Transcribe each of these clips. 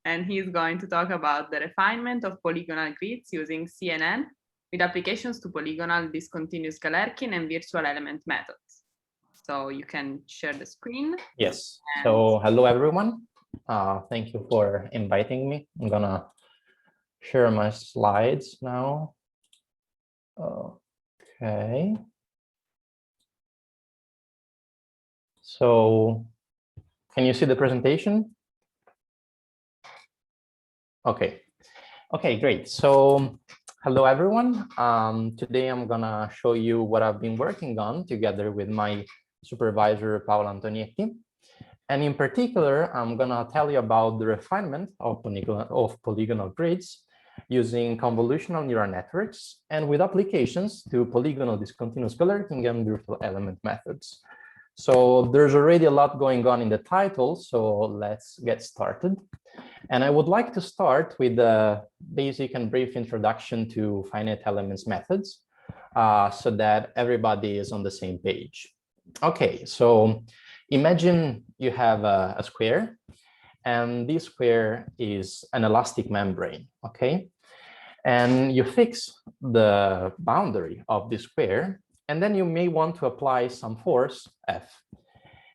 and he's going to talk about the refinement of polygonal grids using CNN with applications to polygonal discontinuous Galerkin and virtual element methods. So you can share the screen. Yes. So hello, everyone. Thank you for inviting me. I'm gonna share my slides now. Okay. So can you see the presentation? Okay. Okay, great. So hello, everyone. Today I'm gonna show you what I've been working on together with my supervisor, Paolo Antonietti. And in particular, I'm gonna tell you about the refinement of polygonal grids using convolutional neural networks and with applications to polygonal discontinuous Galerkin and virtual element methods. So there's already a lot going on in the title, so let's get started. And I would like to start with a basic and brief introduction to finite elements methods so that everybody is on the same page. Okay, so imagine you have a square, and this square is an elastic membrane, okay? And you fix the boundary of the square, and then you may want to apply some force, F.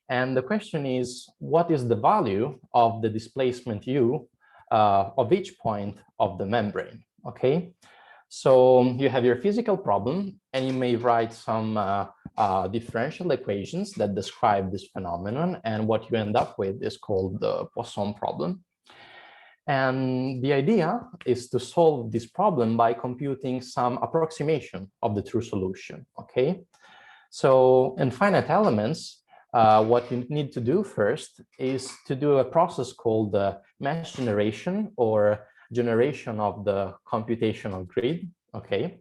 And the question is, what is the value of the displacement U of each point of the membrane, okay? So you have your physical problem, and you may write some differential equations that describe this phenomenon, and what you end up with is called the Poisson problem. And the idea is to solve this problem by computing some approximation of the true solution, okay? So in finite elements, what you need to do first is to do a process called the mesh generation or generation of the computational grid, okay?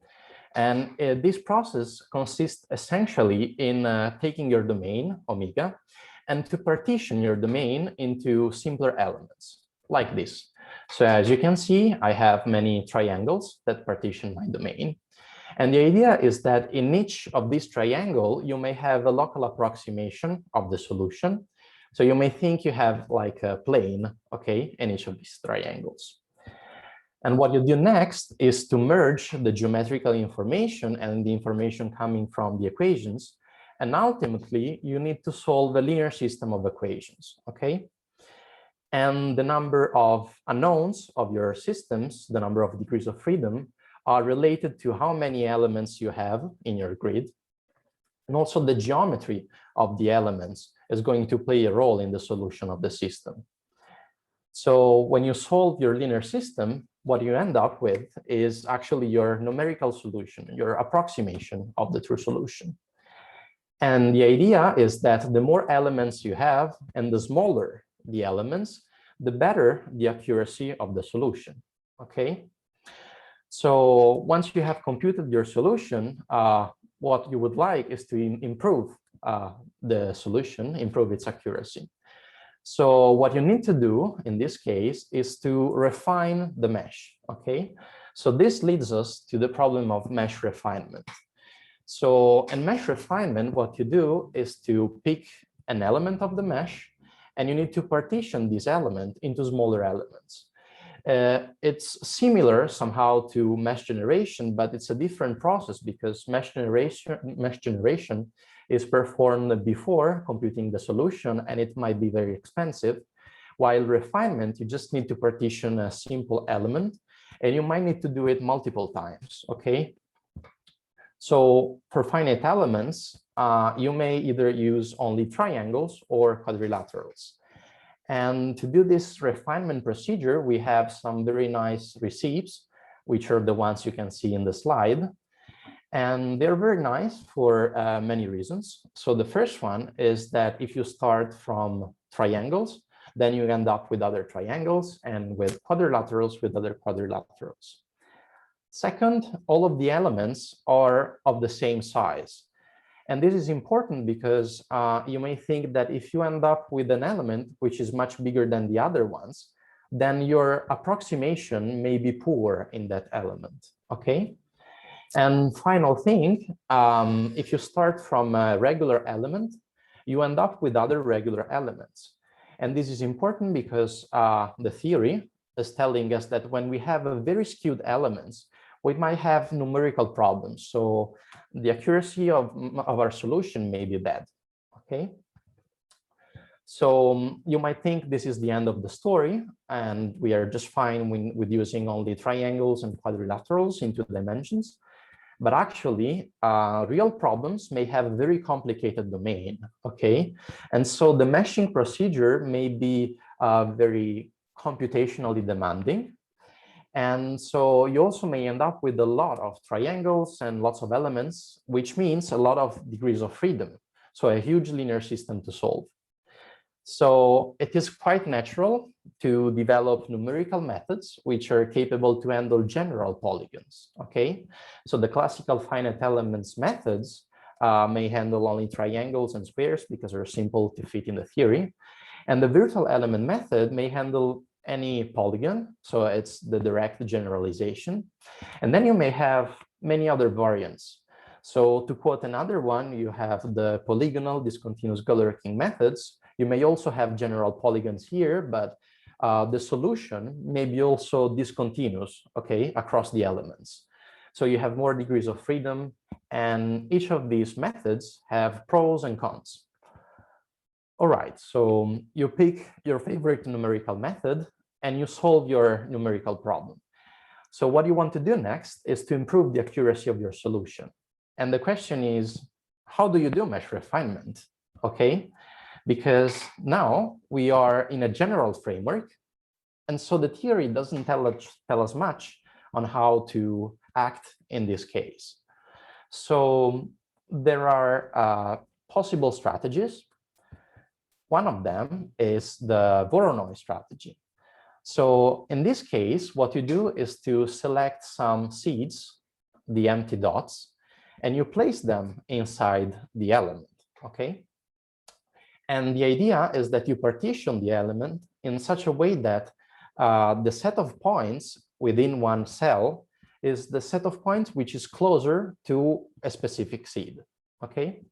And this process consists essentially in taking your domain, omega, and to partition your domain into simpler elements, like this. So as you can see, I have many triangles that partition my domain. And the idea is that in each of these triangles, you may have a local approximation of the solution. So you may think you have like a plane, okay, in each of these triangles. And what you do next is to merge the geometrical information and the information coming from the equations. And ultimately, you need to solve a linear system of equations, okay? And the number of unknowns of your systems, the number of degrees of freedom, are related to how many elements you have in your grid. And also the geometry of the elements is going to play a role in the solution of the system. So when you solve your linear system, what you end up with is actually your numerical solution, your approximation of the true solution. And the idea is that the more elements you have and the smaller the elements, the better the accuracy of the solution, okay? So once you have computed your solution, what you would like is to improve the solution, improve its accuracy. So what you need to do in this case is to refine the mesh, okay? So this leads us to the problem of mesh refinement. So in mesh refinement, what you do is to pick an element of the mesh, and you need to partition this element into smaller elements. It's similar somehow to mesh generation, but it's a different process because mesh generation is performed before computing the solution, and it might be very expensive. While refinement, you just need to partition a simple element, and you might need to do it multiple times, okay? So for finite elements, you may either use only triangles or quadrilaterals. And to do this refinement procedure, we have some very nice recipes, which are the ones you can see in the slide. And they're very nice for many reasons. So the first one is that if you start from triangles, then you end up with other triangles, and with quadrilaterals with other quadrilaterals. Second, all of the elements are of the same size. And this is important because you may think that if you end up with an element which is much bigger than the other ones, then your approximation may be poor in that element, okay? And final thing, if you start from a regular element, you end up with other regular elements. And this is important because the theory is telling us that when we have a very skewed elements, we might have numerical problems. So the accuracy of our solution may be bad, okay? So you might think this is the end of the story and we are just fine with using only triangles and quadrilaterals in 2 dimensions. But actually, real problems may have a very complicated domain, okay? And so the meshing procedure may be very computationally demanding. And so you also may end up with a lot of triangles and lots of elements, which means a lot of degrees of freedom. So a huge linear system to solve. So it is quite natural to develop numerical methods which are capable to handle general polygons, okay? So the classical finite elements methods may handle only triangles and squares because they're simple to fit in the theory. And the virtual element method may handle any polygon, so it's the direct generalization. And then you may have many other variants. So to quote another one, you have the polygonal, discontinuous Galerkin methods. You may also have general polygons here, but the solution may be also discontinuous, okay, across the elements. So you have more degrees of freedom, and each of these methods have pros and cons. All right, so you pick your favorite numerical method and you solve your numerical problem. So what you want to do next is to improve the accuracy of your solution. And the question is, how do you do mesh refinement? Okay, because now we are in a general framework. And so the theory doesn't tell us much on how to act in this case. So there are possible strategies. One of them is the Voronoi strategy. So in this case, what you do is to select some seeds, the empty dots, and you place them inside the element, okay? And the idea is that you partition the element in such a way that the set of points within one cell is the set of points which is closer to a specific seed, okay?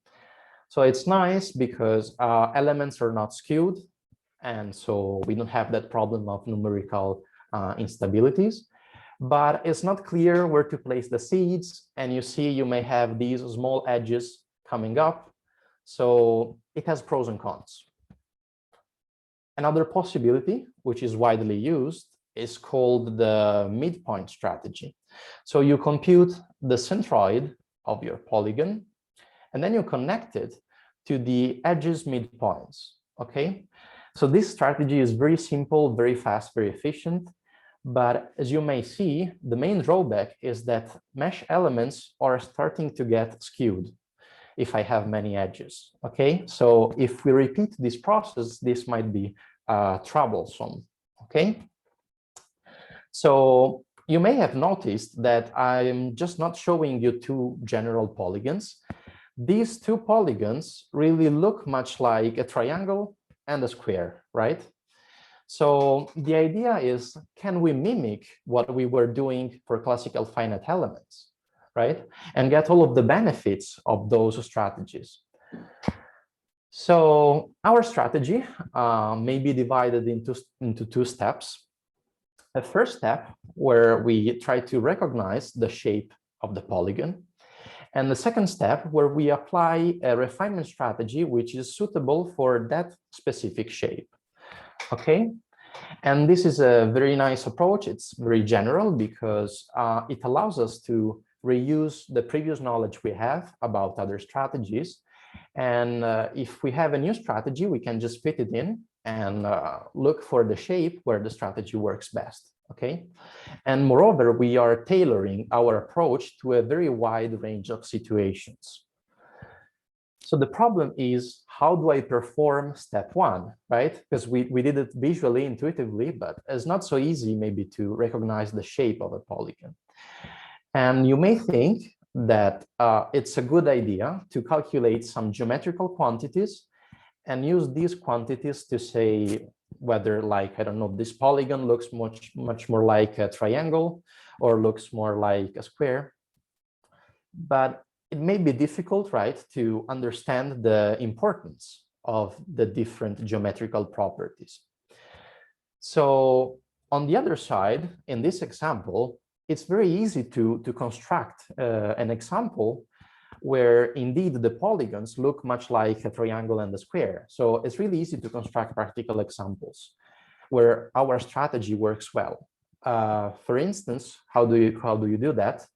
So it's nice because elements are not skewed, and so we don't have that problem of numerical instabilities. But it's not clear where to place the seeds, and you see you may have these small edges coming up. So it has pros and cons. Another possibility, which is widely used, is called the midpoint strategy. So you compute the centroid of your polygon, and then you connect it to the edges midpoints, okay? So this strategy is very simple, very fast, very efficient. But as you may see, the main drawback is that mesh elements are starting to get skewed if I have many edges, okay? So if we repeat this process, this might be troublesome, okay? So you may have noticed that I'm just not showing you 2 general polygons. These 2 polygons really look much like a triangle and a square, right? So the idea is, can we mimic what we were doing for classical finite elements, right? And get all of the benefits of those strategies. So our strategy may be divided into 2 steps. The first step, where we try to recognize the shape of the polygon. And the second step, where we apply a refinement strategy which is suitable for that specific shape. Okay, and this is a very nice approach. It's very general because it allows us to reuse the previous knowledge we have about other strategies. And if we have a new strategy, we can just fit it in and look for the shape where the strategy works best. Okay, and moreover, we are tailoring our approach to a very wide range of situations. So the problem is, how do I perform step 1, right? Because we did it visually, intuitively, but it's not so easy maybe to recognize the shape of a polygon. And you may think that it's a good idea to calculate some geometrical quantities and use these quantities to say whether, like, I don't know, this polygon looks much more like a triangle or looks more like a square. But it may be difficult, right, to understand the importance of the different geometrical properties. So on the other side, in this example, it's very easy to construct an example where indeed the polygons look much like a triangle and a square. So it's really easy to construct practical examples where our strategy works well. For instance, how do you do that?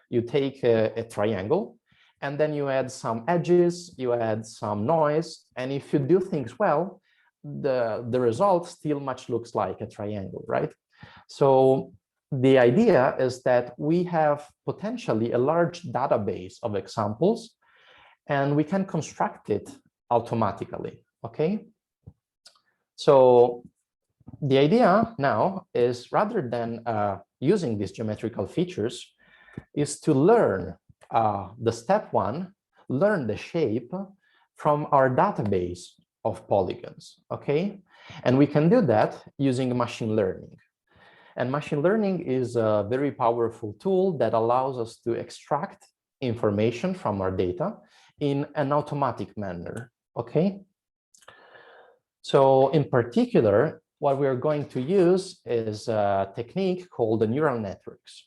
You take a triangle, and then you add some edges, you add some noise, and if you do things well, the result still much looks like a triangle, right? So the idea is that we have potentially a large database of examples, and we can construct it automatically, okay? So the idea now is, rather than using these geometrical features, is to learn the step one, learn the shape from our database of polygons, okay? And we can do that using machine learning. And machine learning is a very powerful tool that allows us to extract information from our data in an automatic manner, okay? So in particular, what we're going to use is a technique called the neural networks.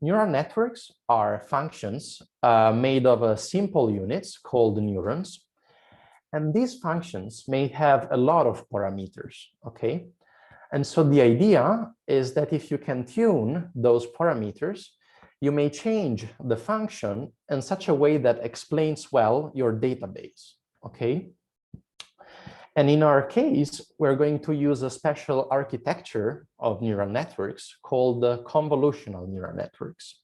Neural networks are functions made of simple units called neurons. And these functions may have a lot of parameters, okay? And so the idea is that if you can tune those parameters, you may change the function in such a way that explains well your database, okay? And in our case, we're going to use a special architecture of neural networks called convolutional neural networks.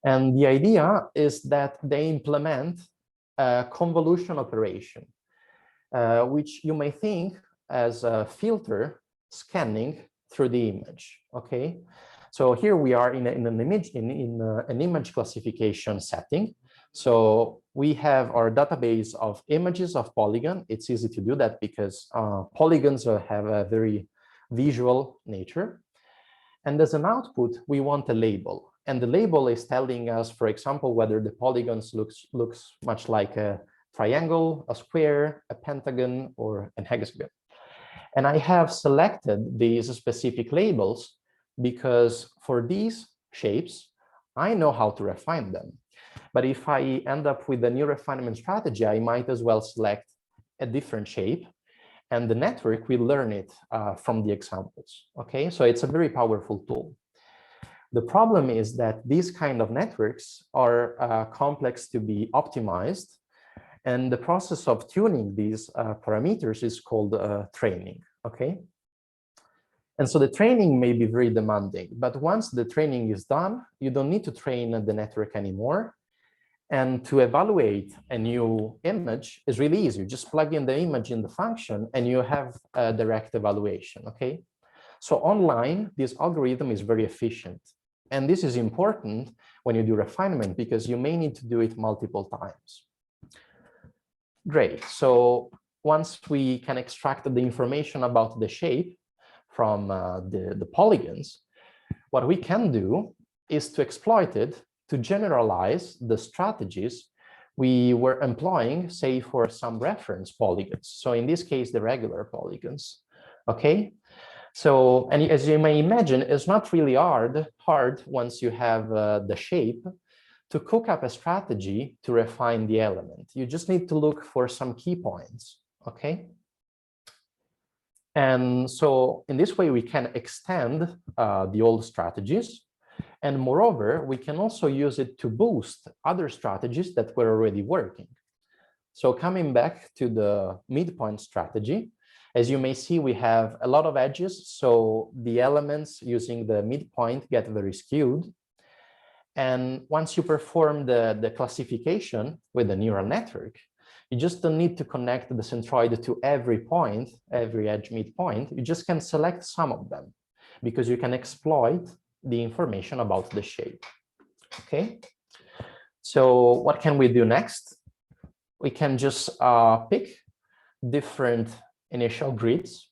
And the idea is that they implement a convolution operation, which you may think as a filter scanning through the image, okay? So here we are in an image classification setting. So we have our database of images of polygon. It's easy to do that because polygons have a very visual nature. And as an output, we want a label. And the label is telling us, for example, whether the polygons looks much like a triangle, a square, a pentagon, or an hexagon. And I have selected these specific labels because for these shapes, I know how to refine them. But if I end up with a new refinement strategy, I might as well select a different shape, and the network will learn it from the examples, okay? So it's a very powerful tool. The problem is that these kind of networks are complex to be optimized, and the process of tuning these parameters is called training, okay? And so the training may be very demanding, but once the training is done, you don't need to train the network anymore. And to evaluate a new image is really easy. You just plug in the image in the function and you have a direct evaluation, okay? So online, this algorithm is very efficient. And this is important when you do refinement because you may need to do it multiple times. Great, so once we can extract the information about the shape from the polygons, what we can do is to exploit it to generalize the strategies we were employing, say, for some reference polygons. So in this case, the regular polygons, okay? So, and as you may imagine, it's not really hard once you have the shape to cook up a strategy to refine the element. You just need to look for some key points, okay? And so in this way, we can extend the old strategies. And moreover, we can also use it to boost other strategies that were already working. So coming back to the midpoint strategy, as you may see, we have a lot of edges. So the elements using the midpoint get very skewed. And once you perform the classification with the neural network, you just don't need to connect the centroid to every point, every edge midpoint. You just can select some of them because you can exploit the information about the shape, okay? So what can we do next? We can just pick different initial grids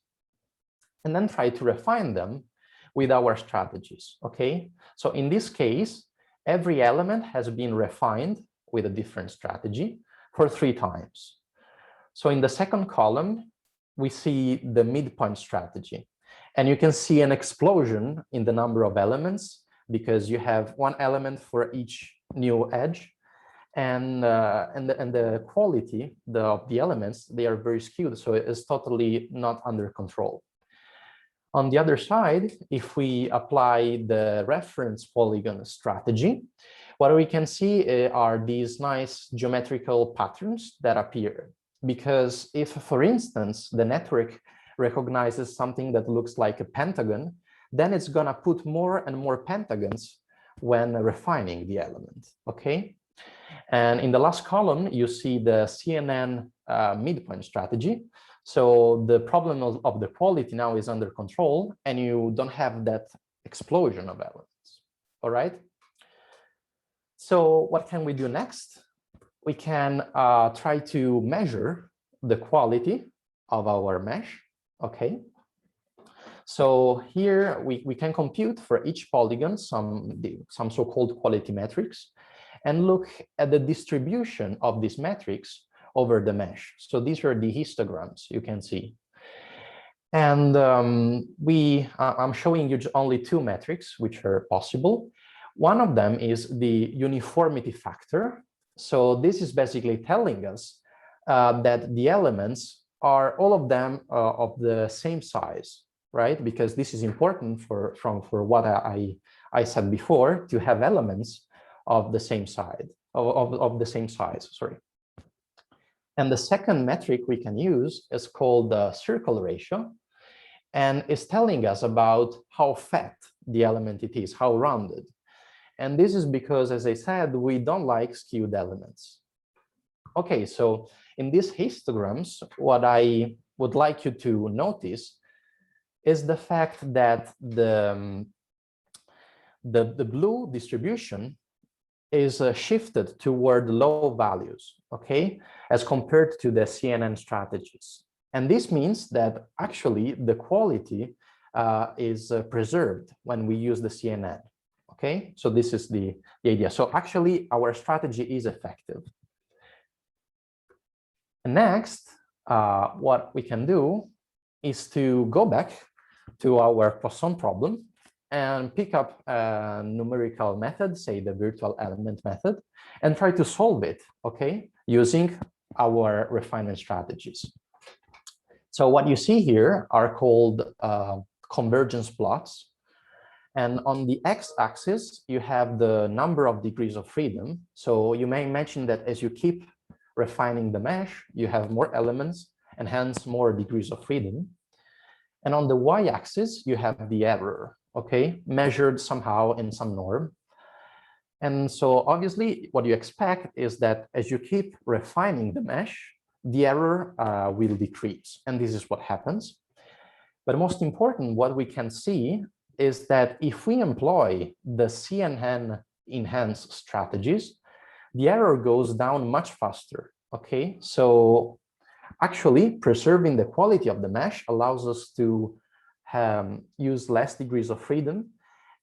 and then try to refine them with our strategies, okay? So in this case, every element has been refined with a different strategy for 3 times. So in the second column, we see the midpoint strategy. And you can see an explosion in the number of elements because you have one element for each new edge. And the quality of the elements, they are very skewed, so it is totally not under control. On the other side, if we apply the reference polygon strategy, what we can see are these nice geometrical patterns that appear. Because if, for instance, the network recognizes something that looks like a pentagon, then it's gonna put more and more pentagons when refining the element, okay? And in the last column, you see the CNN midpoint strategy. So the problem of the quality now is under control, and you don't have that explosion of elements, all right? So what can we do next? We can try to measure the quality of our mesh, okay? So here we can compute for each polygon some so-called quality metrics and look at the distribution of these metrics over the mesh. So these are the histograms you can see. And I'm showing you only two metrics which are possible. One of them is the uniformity factor. So this is basically telling us that the elements are all of them of the same size, right? Because this is important for what I said before, to have elements of the same size, of the same size, sorry. And the second metric we can use is called the circle ratio, and is telling us about how fat the element it is, how rounded. And this is because, as I said, we don't like skewed elements. Okay, so in these histograms, what I would like you to notice is the fact that the blue distribution is shifted toward low values, okay, as compared to the CNN strategies. And this means that actually the quality is preserved when we use the CNN, okay? So this is the idea. So actually our strategy is effective. And next, what we can do is to go back to our Poisson problem and pick up a numerical method, say the virtual element method, and try to solve it, okay, using our refinement strategies. So what you see here are called convergence plots. And on the x-axis, you have the number of degrees of freedom. So you may imagine that as you keep refining the mesh, you have more elements and hence more degrees of freedom. And on the y-axis, you have the error, okay, measured somehow in some norm. And so obviously what you expect is that as you keep refining the mesh, the error will decrease. And this is what happens. But most important, what we can see is that if we employ the CNN enhanced strategies, the error goes down much faster, okay? So actually preserving the quality of the mesh allows us to use less degrees of freedom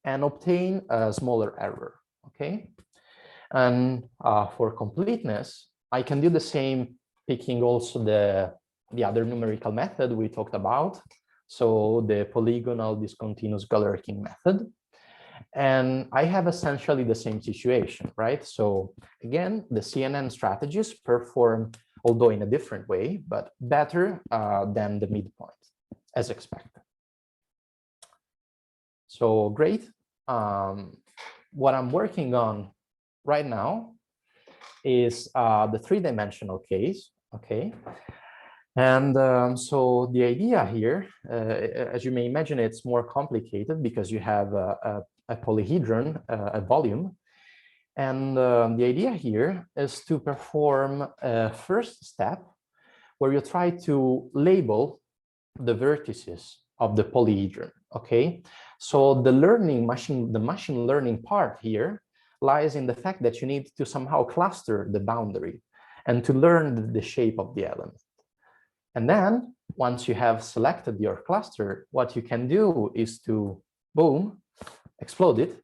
and obtain a smaller error, okay? And for completeness, I can do the same, picking also the other numerical method we talked about. So the polygonal discontinuous Galerkin method. And I have essentially the same situation, right? So again, the CNN strategies perform, although in a different way, but better than the midpoint, as expected. So great. What I'm working on right now is the three-dimensional case, okay? And so the idea here, as you may imagine, it's more complicated because you have a polyhedron, a volume. And the idea here is to perform a first step where you try to label the vertices of the polyhedron, okay? So the machine learning part here lies in the fact that you need to somehow cluster the boundary and to learn the shape of the element. And then once you have selected your cluster, what you can do is to, boom, explode it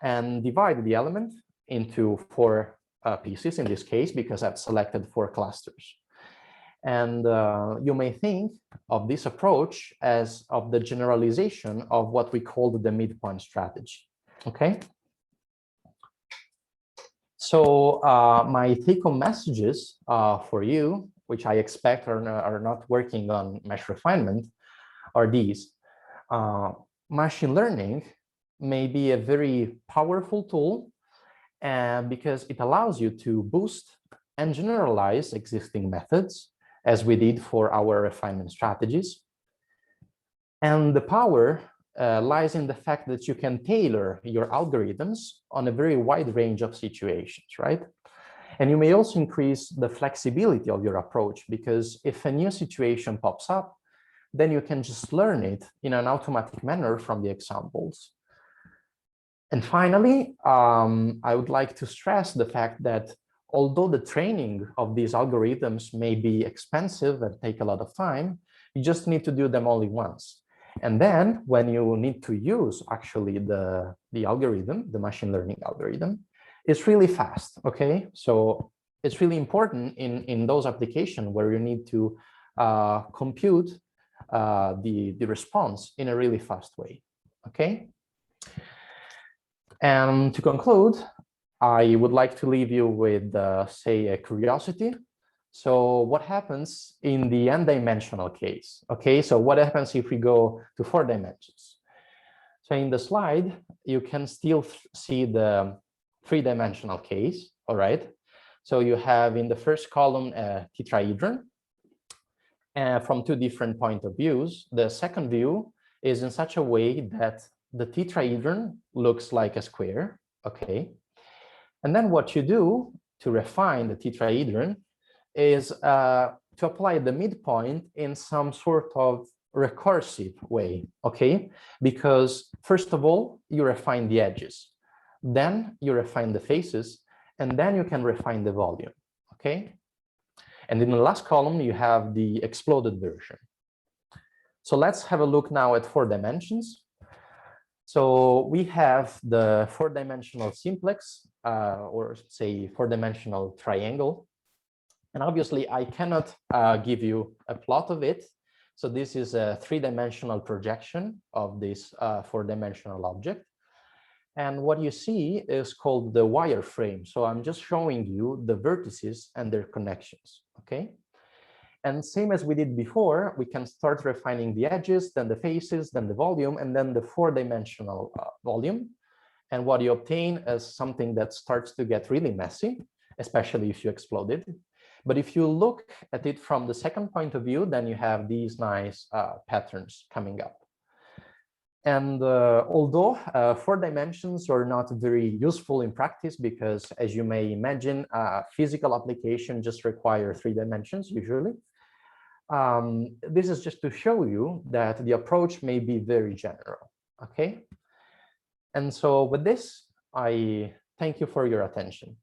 and divide the element into 4 pieces in this case, because I've selected 4 clusters. And you may think of this approach as of the generalization of what we call the midpoint strategy. Okay. So my take-home messages for you, which I expect are not working on mesh refinement, are these. Machine learning may be a very powerful tool because it allows you to boost and generalize existing methods, as we did for our refinement strategies. And the power lies in the fact that you can tailor your algorithms on a very wide range of situations, right? And you may also increase the flexibility of your approach, because if a new situation pops up, then you can just learn it in an automatic manner from the examples. And finally, I would like to stress the fact that although the training of these algorithms may be expensive and take a lot of time, you just need to do them only once. And then when you need to use actually the algorithm, the machine learning algorithm, it's really fast, okay? So it's really important in those applications where you need to compute the response in a really fast way, okay? And to conclude, I would like to leave you with, say, a curiosity. So what happens in the n-dimensional case? Okay, so what happens if we go to 4 dimensions? So in the slide, you can still see the 3-dimensional case, all right? So you have in the first column a tetrahedron from 2 different point of views. The second view is in such a way that the tetrahedron looks like a square, okay? And then what you do to refine the tetrahedron is to apply the midpoint in some sort of recursive way, okay? Because first of all, you refine the edges, then you refine the faces, and then you can refine the volume, okay? And in the last column, you have the exploded version. So let's have a look now at 4 dimensions. So we have the 4-dimensional simplex, or say 4-dimensional triangle. And obviously, I cannot give you a plot of it. So this is a 3-dimensional projection of this 4-dimensional object. And what you see is called the wireframe. So I'm just showing you the vertices and their connections, okay? And same as we did before, we can start refining the edges, then the faces, then the volume, and then the 4-dimensional volume. And what you obtain is something that starts to get really messy, especially if you explode it. But if you look at it from the second point of view, then you have these nice patterns coming up. And although 4 dimensions are not very useful in practice, because as you may imagine, physical application just require 3 dimensions usually. This is just to show you that the approach may be very general, okay? And so with this, I thank you for your attention.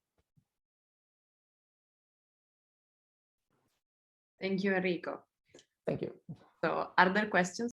Thank you, Enrico. Thank you. So are there questions?